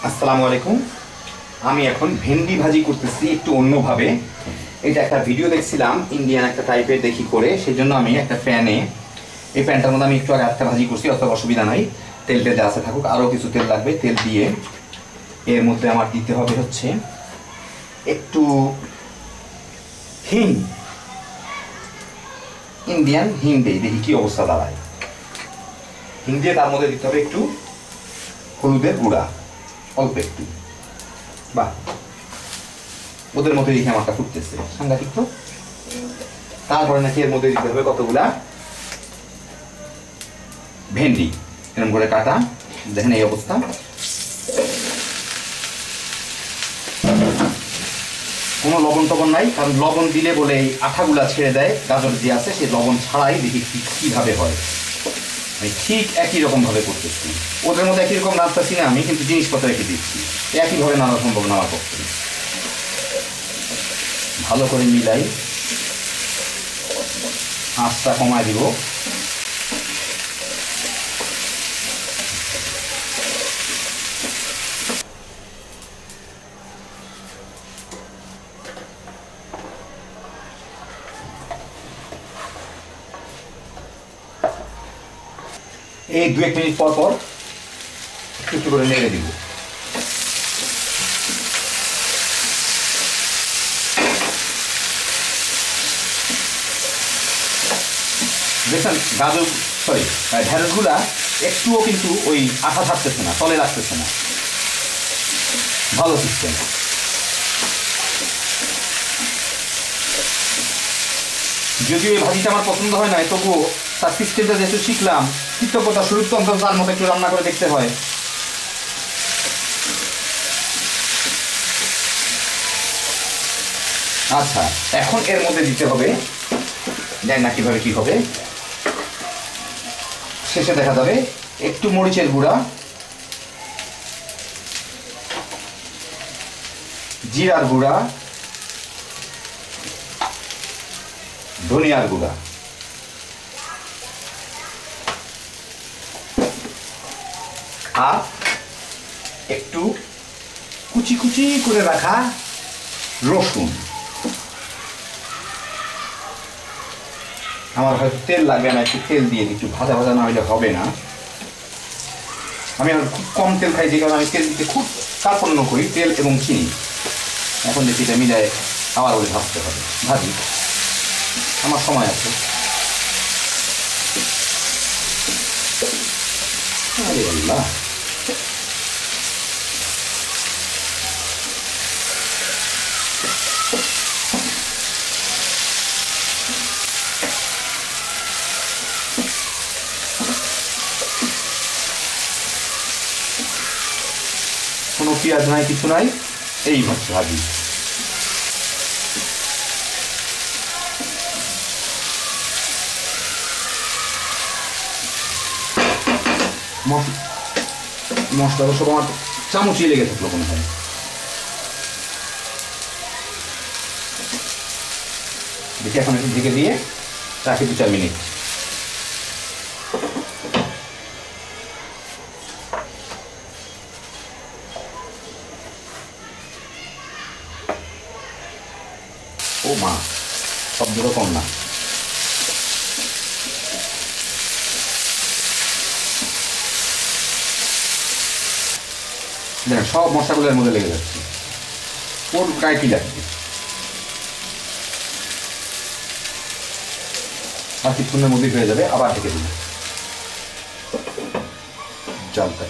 আসসালামু আলাইকুম। আমি এখন ভেন্ডি ভাজি করতেছি একটু অন্যভাবে। এটা একটা ভিডিও দেখছিলাম ইন্ডিয়ান একটা টাইপের দেখি করে, সেই জন্য আমি একটা প্যানে, এই প্যানটার মধ্যে আমি একটু আগে একটা ভাজি করছি, অত অসুবিধা নাই। তেল টেল আছে থাকুক, আরও কিছু তেল লাগবে। তেল দিয়ে এর মধ্যে আমার দিতে হবে হচ্ছে একটু হিং, ইন্ডিয়ান হিং দিই, দেখি কি অবস্থা দাঁড়ায়। হিং দিয়ে তার মধ্যে দিতে হবে একটু হলুদের গুঁড়া, অল্প একটু। বাহ, ওদের মধ্যে দেখে আমারটা ফুটতেছে, সাংঘাতিক তো। তারপরে নাকি এর মধ্যে দিতে হবে কতগুলা ভেন্ডি, এরকম করে কাটা। দেখেন এই অবস্থা। কোনো লবণ টবণ নাই, কারণ লবণ দিলে বলে এই আঠাগুলা ছেড়ে দেয়। গাজর যে আছে সে লবণ ছাড়াই দেখি কিভাবে হয়। আমি ঠিক একই রকম ভাবে করতেছি, ওদের মধ্যে একই রকম নাড়তেছি না আমি, কিন্তু জিনিসপত্র রেখে দিচ্ছি। একইভাবে নাড়া সম্ভব না আমার পক্ষে। ভালো করে মিলাই, আঁচটা কমায় দিব। এই 2-1 মিনিট পর পর একটু করে নেড়ে দিব। দেখছেন গাজর ঢেঁড়সগুলা একটুও কিন্তু ওই আঠা থাকতেছে না, তলে লাগতেছে না। ভালো সিস্টেম। যদিও এই ভাজিটা আমার পছন্দ হয় না, তবুও তার সিস্টেমটা যেহেতু শিখলাম, কৃতজ্ঞতা স্বরূপ তো তার মতো একটু রান্না করে দেখতে হয়। আচ্ছা, এখন এর মধ্যে দিতে হবে, দেখ না কিভাবে কি হবে, শেষে দেখা যাবে একটু মরিচের গুঁড়া, জিরার গুঁড়া, ধনিয়ার গুঁড়া, আর একটু কুচি কুচি করে রাখা রসুন। আমার হয়তো তেল লাগবে না, একটু তেল দিয়ে একটু ভাজা ভাজা না হলে হবে না। আমি খুব কম তেল খাই, যে কারণে আমি তেল দিতে খুব কার্পণ্য করি, তেল এবং চিনি। এখন দেখি এটা মিলায় আবার ওই ভাজতে হবে। ভাজি, আমার সময় আছে। আরে আল্লাহ, কোনো পেঁয়াজ নাই, কিছু নাই, এই হচ্ছে ভাজি। মশলা সব আমার চামচই লেগে থাকলো মনে হয়। দেখি এখন একটু ঢেকে দিয়ে রাখি 2-4 মিনিট। ও মা, শব্দটা কম না। দেখেন সব মশলাগুলোর মধ্যে লেগে যাচ্ছে, ওর গায়ে কি লাগবে। আর কিছুক্ষণের মধ্যেই হয়ে যাবে, আবার ঢেকে দিন। জালটা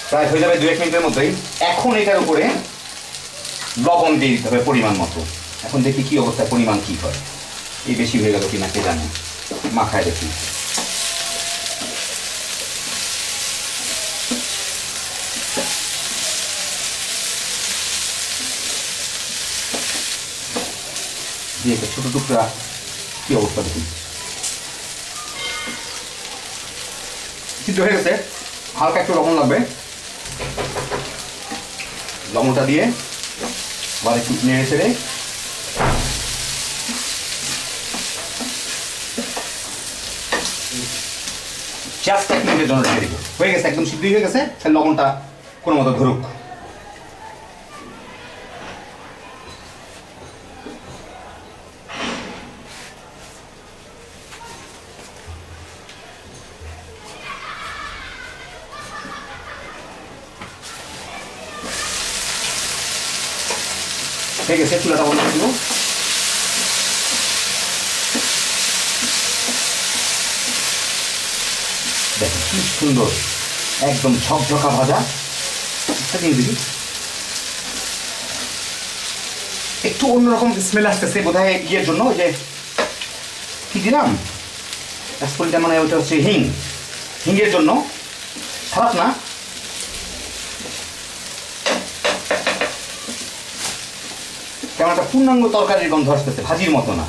প্রায় হয়ে যাবে 2-1 মিনিটের মধ্যেই। এখন এটার উপরে লবণ দিয়ে দিতে হবে পরিমাণ মতো। এখন দেখি কি অবস্থা, পরিমাণ কি হয়। এই বেশি হয়ে গেল কিনা কে জানে, মাখায় দেখি। দিয়ে একটা ছোটো টুকরা, কি অবস্থা দেখি। সিদ্ধ হয়ে গেছে, হালকা একটু লবণ লাগবে। লবণটা দিয়ে আবার একটু নেড়ে ছেড়ে জাস্ট 1 মিনিটের জন্য রেখে দেবো। হয়ে গেছে, একদম সিদ্ধ হয়ে গেছে। তাহলে লবণটা কোনো মতো ধরুক। হয়ে গেছে, চুলাটা বন্ধ করে দিব। দেখেন কি সুন্দর, একদম ঝকঝকা ভাজা। দিয়ে দিবি, একটু অন্যরকম স্মেল আসতেছে বোধহয় ইয়ের জন্য। ওই যে কি দিলাম কাঁচকলিটা, মানে ওইটা হচ্ছে হিংয়ের জন্য। খারাপ না। কেমন একটা পূর্ণাঙ্গ তরকারির গন্ধ আসতেছে, ভাজির মতো না,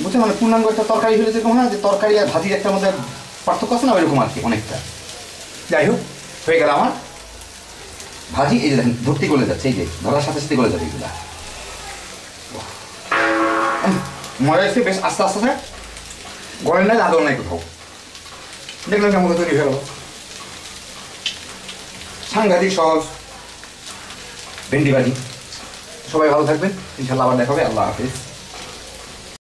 বুঝছেন? মানে পূর্ণাঙ্গ একটা তরকারি হলে যেরকম হয় যে তরকারি আর ভাজির একটা মধ্যে পার্থক্য আছে না, ওইরকম আর কি অনেকটা। যাই হোক, হয়ে গেল আমার ভাজি। এই যে দেখেন ভর্তি করে যাচ্ছে, এই যে ধরার সাথে সাথে গলে যাবে এগুলা। মজা এসে বেশ আস্তে আস্তে গলের নাই, আদর নাই কোথাও। দেখলাম কেমন তৈরি হয়ে গেল, সাংঘাতিক সহজ ভেন্ডি ভাজি। সবাই ভালো থাকবেন, ইনশাল্লাহ আবার দেখা হবে। আল্লাহ হাফিজ।